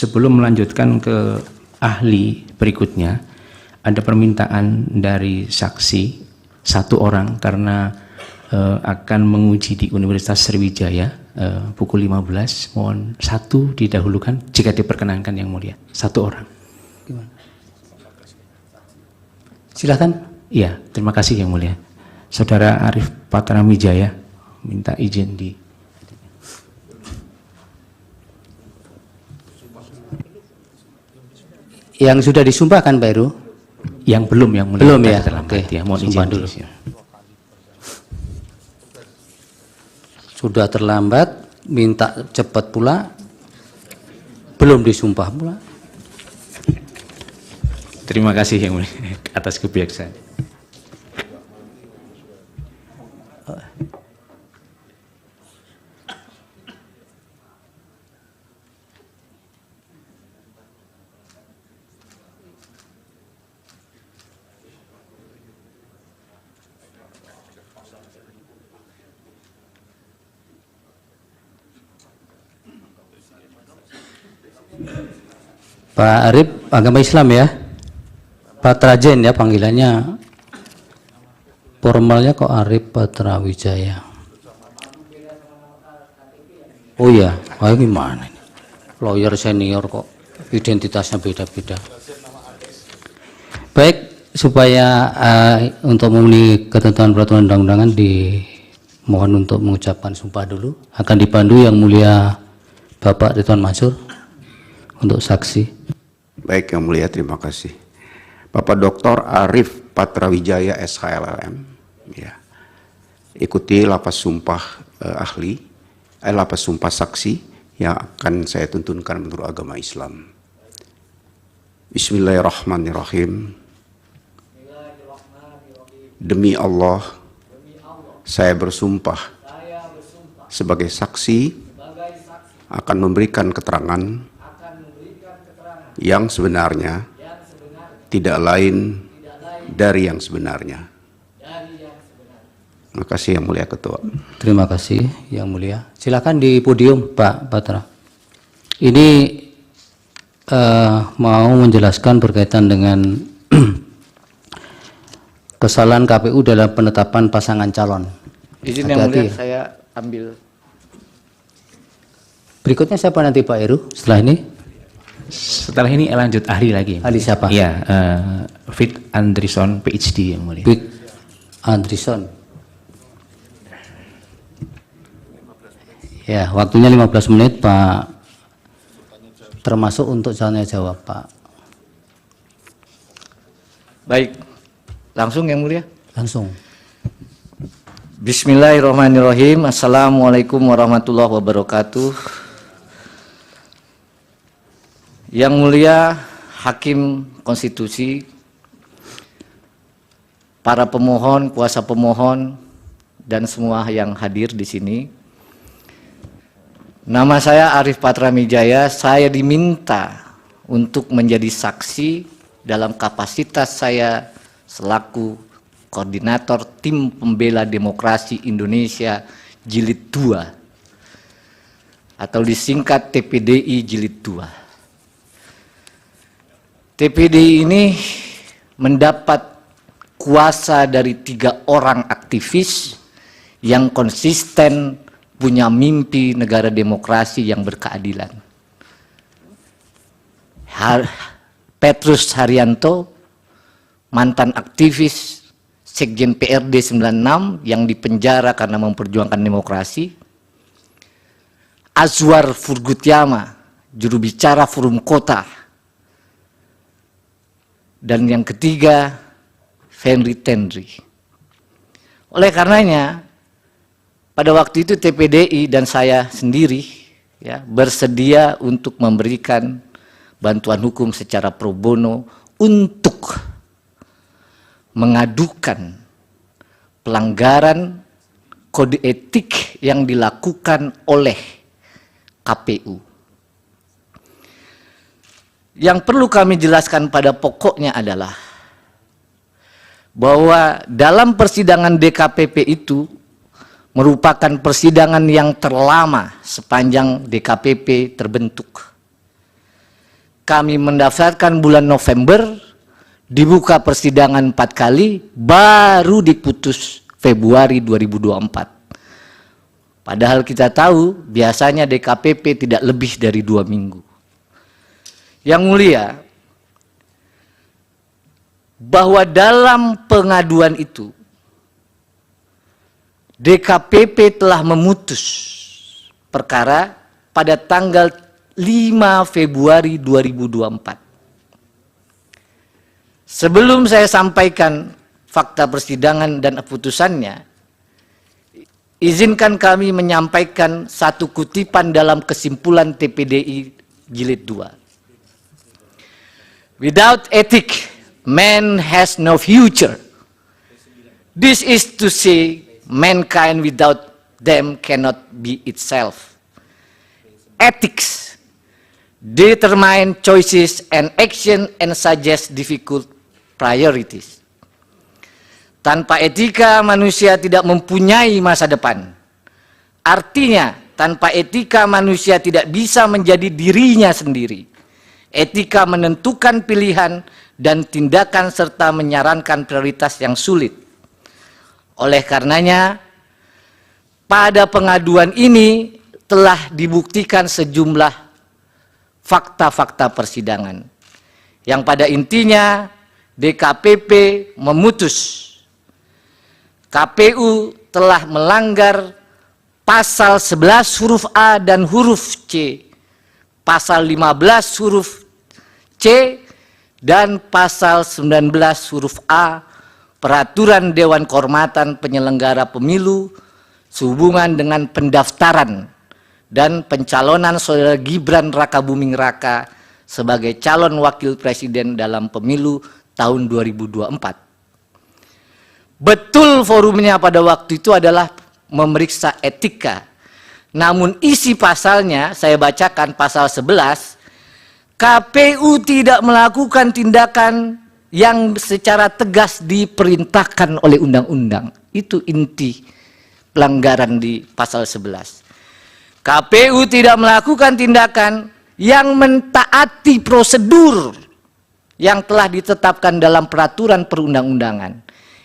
sebelum melanjutkan ke ahli berikutnya, ada permintaan dari saksi satu orang karena akan menguji di Universitas Sriwijaya pukul 15. Mohon satu didahulukan jika diperkenankan yang mulia. Satu orang. Gimana? Silahkan. Iya, terima kasih yang mulia. Saudara Arif Patramwijaya minta izin di. Yang sudah disumpahkan Pak Heru? Yang belum, yang mulia. Belum ya? Oke, ya, mohon sumpah izin dulu. di. Sudah terlambat, minta cepat pula, belum disumpah pula. Terima kasih yang mulia atas kebijaksanaan. Pak Arif, agama Islam ya? Pak Trajen ya panggilannya. Formalnya kok Arif Patramwijaya. Oh iya, gimana ini? Lawyer senior kok identitasnya beda-beda. Baik, supaya untuk memenuhi ketentuan peraturan undang-undangan dimohon untuk mengucapkan sumpah dulu. Akan dipandu yang mulia Bapak Ridwan Mansur untuk saksi. Baik yang mulia, terima kasih. Bapak Dr. Arif Patramwijaya SHLLM, ya. Ikuti lapas sumpah lapas sumpah saksi yang akan saya tuntunkan menurut agama Islam. Bismillahirrahmanirrahim. Demi Allah, saya bersumpah sebagai saksi akan memberikan keterangan yang sebenarnya tidak lain dari yang sebenarnya. Terima kasih yang mulia Ketua. Terima kasih yang mulia. Silakan di podium Pak Patra. Ini mau menjelaskan berkaitan dengan kesalahan KPU dalam penetapan pasangan calon. Izin yang mulia, saya ambil. Berikutnya siapa nanti Pak Heru setelah ini? Setelah ini lanjut ahli lagi. Ahli siapa? Iya, Fit Andrison PhD yang mulia. Fit Andrison. Ya, waktunya 15 menit Pak. Termasuk untuk tanya jawab Pak. Baik, langsung yang mulia. Langsung. Bismillahirrahmanirrahim. Assalamualaikum warahmatullahi wabarakatuh. Yang mulia Hakim Konstitusi, para pemohon, kuasa pemohon, dan semua yang hadir di sini. Nama saya Arif Patramwijaya. Saya diminta untuk menjadi saksi dalam kapasitas saya selaku Koordinator Tim Pembela Demokrasi Indonesia Jilid 2 atau disingkat TPDI Jilid 2. TPDI ini mendapat kuasa dari 3 orang aktivis yang konsisten punya mimpi negara demokrasi yang berkeadilan. Petrus Haryanto, mantan aktivis Sekjen PRD 96 yang dipenjara karena memperjuangkan demokrasi. Azwar Furgutyama, juru bicara Forum Kota. Dan yang ketiga, Fenri Tendri. Oleh karenanya, pada waktu itu TPDI dan saya sendiri ya, bersedia untuk memberikan bantuan hukum secara pro bono untuk mengadukan pelanggaran kode etik yang dilakukan oleh KPU. Yang perlu kami jelaskan pada pokoknya adalah bahwa dalam persidangan DKPP itu merupakan persidangan yang terlama sepanjang DKPP terbentuk. kami mendaftarkan bulan November, dibuka persidangan 4 kali, baru diputus Februari 2024. Padahal kita tahu biasanya DKPP tidak lebih dari 2 minggu. Yang mulia, bahwa dalam pengaduan itu DKPP telah memutus perkara pada tanggal 5 Februari 2024. Sebelum saya sampaikan fakta persidangan dan putusannya, izinkan kami menyampaikan satu kutipan dalam kesimpulan TPDI Jilid 2. Without ethic, man has no future. This is to say, mankind without them cannot be itself. Ethics determine choices and action and suggest difficult priorities. Tanpa etika, manusia tidak mempunyai masa depan. Artinya, tanpa etika, manusia tidak bisa menjadi dirinya sendiri. Etika menentukan pilihan dan tindakan serta menyarankan prioritas yang sulit. Oleh karenanya, pada pengaduan ini telah dibuktikan sejumlah fakta-fakta persidangan, yang pada intinya DKPP memutus KPU telah melanggar pasal 11 huruf A dan huruf C, pasal 15 huruf C, dan pasal 19 huruf A Peraturan Dewan Kehormatan Penyelenggara Pemilu sehubungan dengan pendaftaran dan pencalonan Saudara Gibran Rakabuming Raka sebagai calon wakil presiden dalam pemilu tahun 2024. Betul forumnya pada waktu itu adalah memeriksa etika. Namun isi pasalnya, saya bacakan pasal 11, KPU tidak melakukan tindakan yang secara tegas diperintahkan oleh undang-undang. Itu inti pelanggaran di pasal 11. KPU tidak melakukan tindakan yang mentaati prosedur yang telah ditetapkan dalam peraturan perundang-undangan.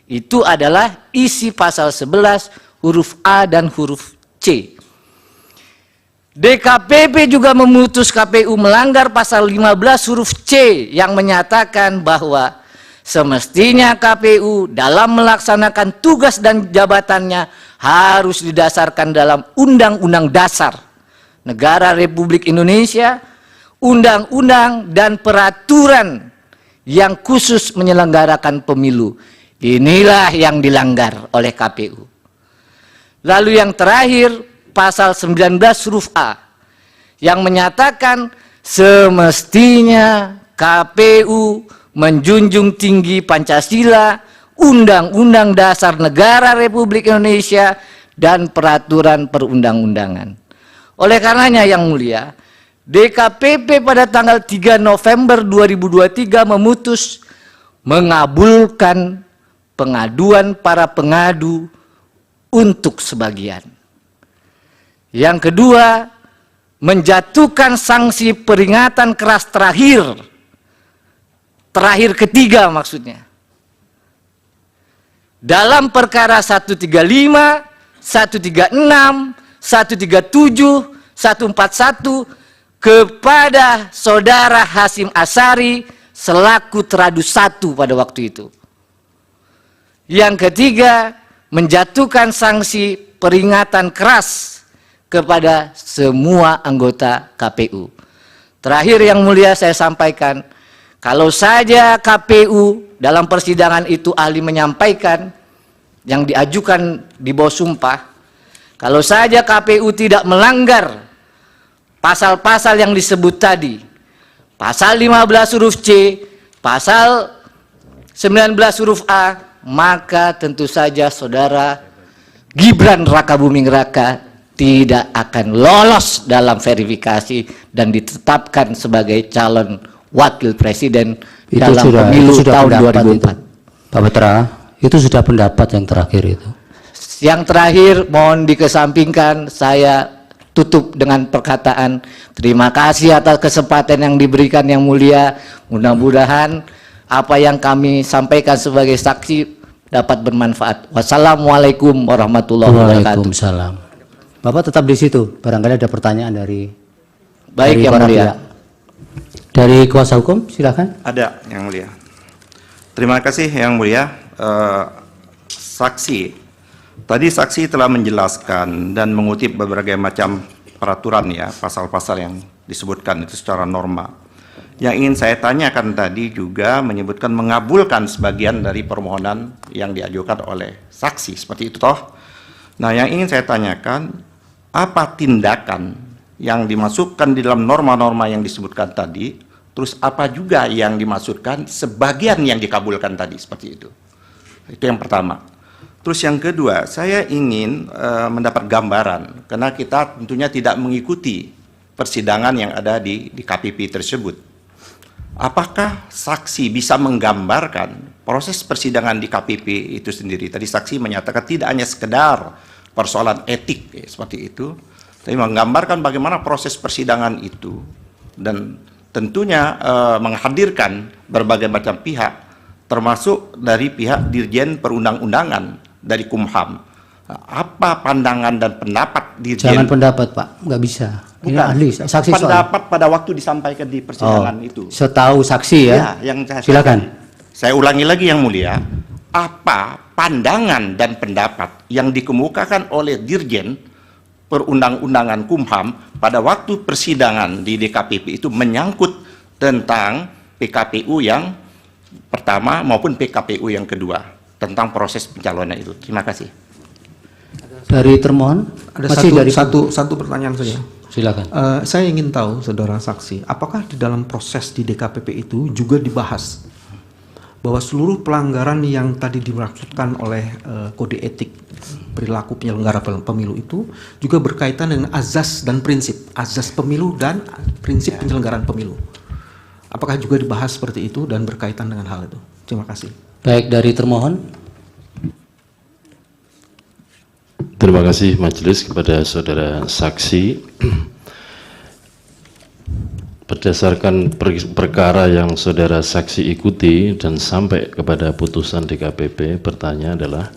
Itu adalah isi pasal 11 huruf A dan huruf C. DKPP juga memutus KPU melanggar pasal 15 huruf C yang menyatakan bahwa semestinya KPU dalam melaksanakan tugas dan jabatannya harus didasarkan dalam Undang-Undang Dasar Negara Republik Indonesia, undang-undang dan peraturan yang khusus menyelenggarakan pemilu. Inilah yang dilanggar oleh KPU. Lalu yang terakhir, pasal 19 huruf A yang menyatakan semestinya KPU menjunjung tinggi Pancasila, Undang-Undang Dasar Negara Republik Indonesia, dan peraturan perundang-undangan. Oleh karenanya yang mulia, DKPP pada tanggal 3 November 2023 memutus mengabulkan pengaduan para pengadu untuk sebagian. Yang kedua, menjatuhkan sanksi peringatan keras terakhir ketiga maksudnya. Dalam perkara 135, 136, 137, 141 kepada Saudara Hasyim Asyari selaku teradu 1 pada waktu itu. Yang ketiga, menjatuhkan sanksi peringatan keras kepada semua anggota KPU. Terakhir yang mulia saya sampaikan, kalau saja KPU dalam persidangan itu ahli menyampaikan yang diajukan di bawah sumpah, kalau saja KPU tidak melanggar pasal-pasal yang disebut tadi, pasal 15 huruf C, pasal 19 huruf A, maka tentu saja Saudara Gibran Rakabuming Raka tidak akan lolos dalam verifikasi dan ditetapkan sebagai calon wakil presiden dalam pemilu tahun 2004. Pak Petra, itu sudah pendapat yang terakhir itu. Yang terakhir mohon dikesampingkan, saya tutup dengan perkataan terima kasih atas kesempatan yang diberikan yang mulia. Mudah-mudahan apa yang kami sampaikan sebagai saksi dapat bermanfaat. Wassalamualaikum warahmatullahi wabarakatuh. Waalaikumsalam. Bapak tetap di situ. Barangkali ada pertanyaan dari Baik yang para mulia. pihak. Dari kuasa hukum, silakan. Ada yang mulia. Terima kasih yang mulia. Saksi, tadi saksi telah menjelaskan dan mengutip berbagai macam peraturan ya, pasal-pasal yang disebutkan itu secara norma. Yang ingin saya tanyakan tadi juga menyebutkan mengabulkan sebagian dari permohonan yang diajukan oleh saksi, seperti itu toh. Nah, yang ingin saya tanyakan, apa tindakan yang dimasukkan di dalam norma-norma yang disebutkan tadi, terus apa juga yang dimaksudkan sebagian yang dikabulkan tadi, seperti itu. Itu yang pertama. Terus yang kedua, saya ingin mendapat gambaran, karena kita tentunya tidak mengikuti persidangan yang ada di KPP tersebut. Apakah saksi bisa menggambarkan proses persidangan di KPP itu sendiri? Tadi saksi menyatakan tidak hanya sekedar persoalan etik, ya, seperti itu, tapi menggambarkan bagaimana proses persidangan itu, dan tentunya menghadirkan berbagai macam pihak, termasuk dari pihak Dirjen Perundang-undangan dari Kumham. Apa pandangan dan pendapat Dirjen? Jangan pendapat, Pak. Nggak bisa. Ini Bukan, ahli, saksi soal. pendapat pada waktu disampaikan di persidangan itu. Setahu saksi ya. Ya, yang saya Silakan. Saya ulangi lagi yang mulia, apa pandangan dan pendapat yang dikemukakan oleh Dirjen Perundang-undangan Kumham pada waktu persidangan di DKPP itu menyangkut tentang PKPU yang pertama maupun PKPU yang kedua tentang proses pencalonan itu. Terima kasih. Dari termohon? Ada Masih dari satu pertanyaan saja. Silakan. Saya ingin tahu, saudara saksi, apakah di dalam proses di DKPP itu juga dibahas bahwa seluruh pelanggaran yang tadi dimaksudkan oleh kode etik perilaku penyelenggara pemilu itu juga berkaitan dengan azas dan prinsip, azas pemilu dan prinsip penyelenggaraan pemilu. Apakah juga dibahas seperti itu dan berkaitan dengan hal itu? Terima kasih. Baik, dari termohon. Terima kasih majelis kepada saudara saksi. Berdasarkan perkara yang saudara saksi ikuti dan sampai kepada putusan DKPP, bertanya adalah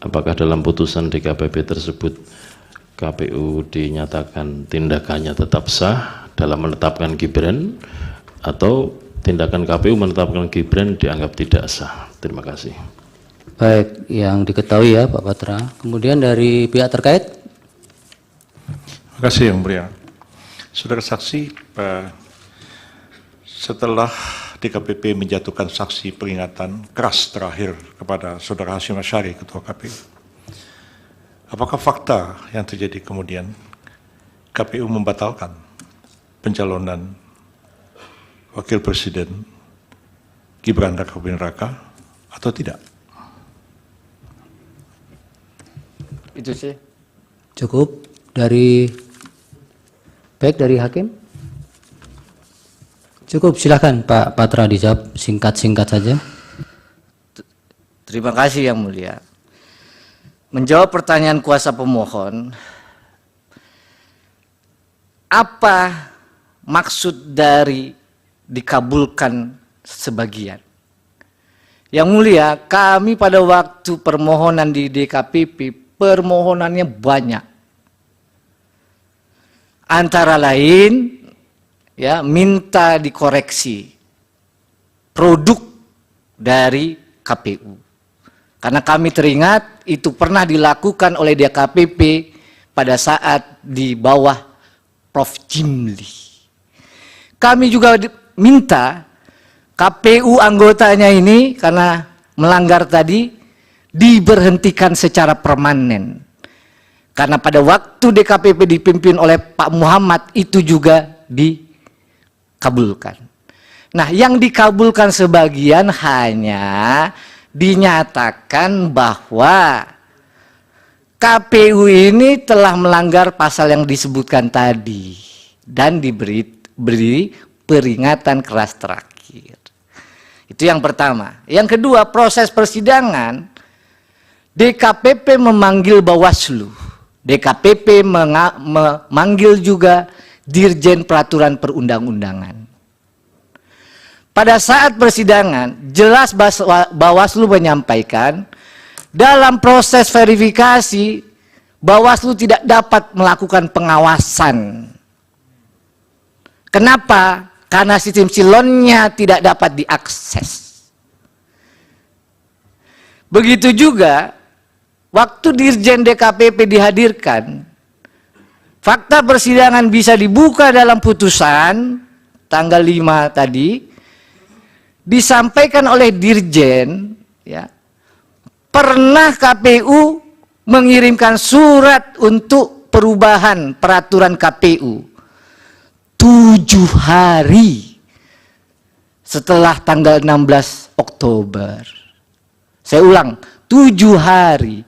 apakah dalam putusan DKPP tersebut KPU dinyatakan tindakannya tetap sah dalam menetapkan Gibran atau tindakan KPU menetapkan Gibran dianggap tidak sah. Terima kasih. Baik, yang diketahui ya Pak Patra. Kemudian dari pihak terkait. Terima kasih yang mulia. Saudara saksi, setelah DKPP menjatuhkan sanksi peringatan keras terakhir kepada saudara Hashim Asyari, Ketua KPU, apakah fakta yang terjadi kemudian KPU membatalkan pencalonan Wakil Presiden Gibran Rakabuming Raka atau tidak? Itu sih. Cukup. Dari baik dari hakim. Cukup, silakan Pak Patra dijawab singkat-singkat saja. Terima kasih yang mulia. Menjawab pertanyaan kuasa pemohon, apa maksud dari dikabulkan sebagian? Yang mulia, kami pada waktu permohonan di DKPP, permohonannya banyak. Antara lain, ya, minta dikoreksi produk dari KPU. Karena kami teringat itu pernah dilakukan oleh DKPP pada saat di bawah Prof. Jimli. Kami juga minta KPU anggotanya ini karena melanggar tadi diberhentikan secara permanen. Karena pada waktu DKPP dipimpin oleh Pak Muhammad itu juga dikabulkan. Nah, yang dikabulkan sebagian hanya dinyatakan bahwa KPU ini telah melanggar pasal yang disebutkan tadi dan diberi peringatan keras terakhir. Itu yang pertama. Yang kedua, proses persidangan DKPP memanggil Bawaslu DKPP memanggil juga Dirjen Peraturan Perundang-undangan. Pada saat persidangan, jelas Bawaslu menyampaikan dalam proses verifikasi, Bawaslu tidak dapat melakukan pengawasan. Kenapa? Karena sistem silonnya tidak dapat diakses. Begitu juga, waktu Dirjen DKPP dihadirkan, fakta persidangan bisa dibuka dalam putusan tanggal 5 tadi, disampaikan oleh Dirjen, ya, pernah KPU mengirimkan surat untuk perubahan peraturan KPU 7 hari setelah tanggal 16 Oktober. Saya ulang, 7 hari.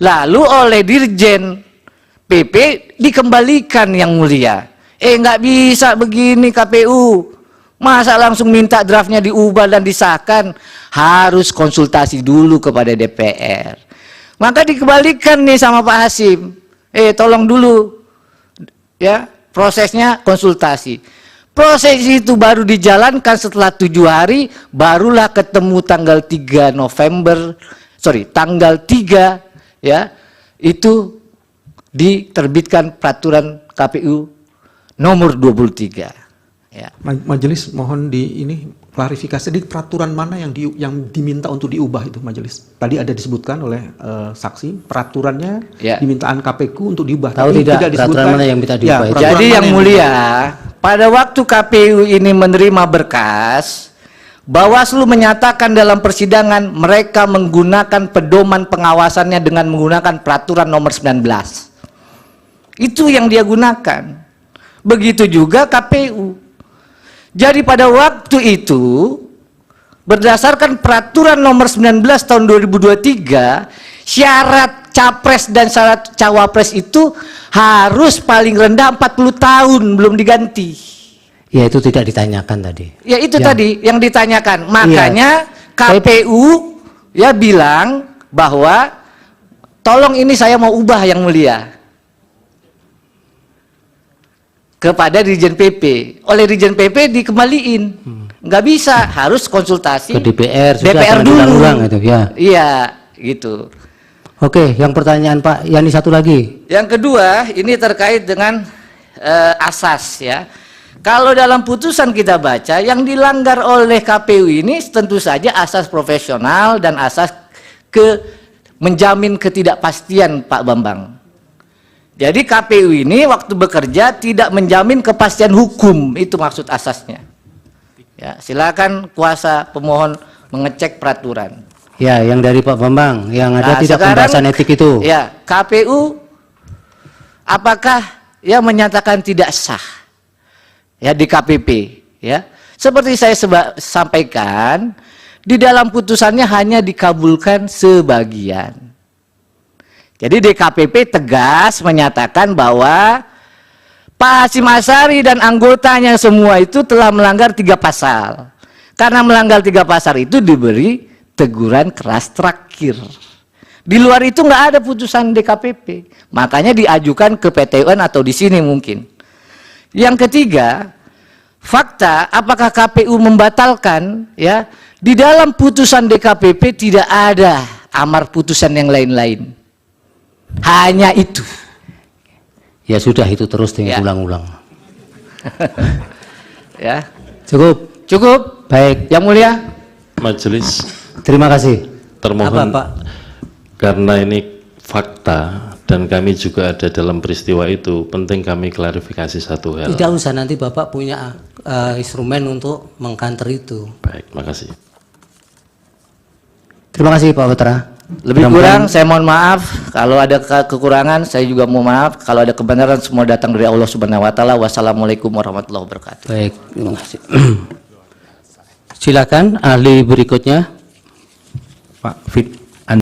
Lalu oleh Dirjen PP dikembalikan yang mulia. Nggak bisa begini KPU. Masa langsung minta draftnya diubah dan disahkan? Harus konsultasi dulu kepada DPR. Maka dikembalikan nih sama Pak Hasim. Tolong dulu, ya, prosesnya konsultasi. Proses itu baru dijalankan setelah 7 hari, barulah ketemu tanggal 3 November, tanggal 3, ya, itu diterbitkan peraturan KPU nomor 23. Ya. Majelis mohon ini klarifikasi di peraturan mana yang diminta untuk diubah itu majelis. Tadi ada disebutkan oleh saksi peraturannya, ya, dimintaan KPU untuk diubah. Tahu tidak peraturan mana yang minta diubah? Ya, jadi yang mulia, pada waktu KPU ini menerima berkas, Bawaslu menyatakan dalam persidangan mereka menggunakan pedoman pengawasannya dengan menggunakan peraturan nomor 19. Itu yang dia gunakan. Begitu juga KPU. Jadi pada waktu itu, berdasarkan peraturan nomor 19 tahun 2023, syarat capres dan syarat cawapres itu harus paling rendah 40 tahun belum diganti. Ya, itu tidak ditanyakan tadi. Ya, itu tadi yang ditanyakan. Makanya KPU ya bilang bahwa tolong ini saya mau ubah yang mulia kepada Dirjen PP. Oleh Dirjen PP dikembaliin. Nggak bisa, harus konsultasi ke DPR, DPR dulu. Itu, ya. Iya, gitu. Oke, yang pertanyaan Pak Yani satu lagi. Yang kedua, ini terkait dengan asas, ya. Kalau dalam putusan kita baca, yang dilanggar oleh KPU ini tentu saja asas profesional dan asas menjamin ketidakpastian, Pak Bambang. Jadi KPU ini waktu bekerja tidak menjamin kepastian hukum, itu maksud asasnya. Ya, silakan kuasa pemohon mengecek peraturan. Ya, yang dari Pak Bambang, yang ada tidak pembahasan etik itu. Ya, KPU apakah ya menyatakan tidak sah ya di KPP, ya. Seperti saya sampaikan, di dalam putusannya hanya dikabulkan sebagian. Jadi DKPP tegas menyatakan bahwa Pak Hasyim Asyari dan anggotanya semua itu telah melanggar 3 pasal. Karena melanggar 3 pasal itu diberi teguran keras terakhir. Di luar itu nggak ada putusan DKPP. Makanya diajukan ke PT UN atau di sini mungkin. Yang ketiga, fakta apakah KPU membatalkan, ya, di dalam putusan DKPP tidak ada amar putusan yang lain-lain. Hanya itu. Ya sudah, itu terus diulang-ulang. Ya. Cukup. Cukup. Baik. Yang mulia. Majelis. Terima kasih. Termohon. Apa, Pak? Karena ini fakta dan kami juga ada dalam peristiwa itu, penting kami klarifikasi satu hal. Tidak usah, nanti Bapak punya instrumen untuk mengkanter itu. Baik, makasih. Terima kasih Pak Putra. Lebih kurang saya mohon maaf, kalau ada kekurangan saya juga mohon maaf, kalau ada kebenaran semua datang dari Allah Subhanahu wa taala. Wassalamualaikum warahmatullahi wabarakatuh. Baik, terima kasih. Silakan ahli berikutnya. Pak Fit.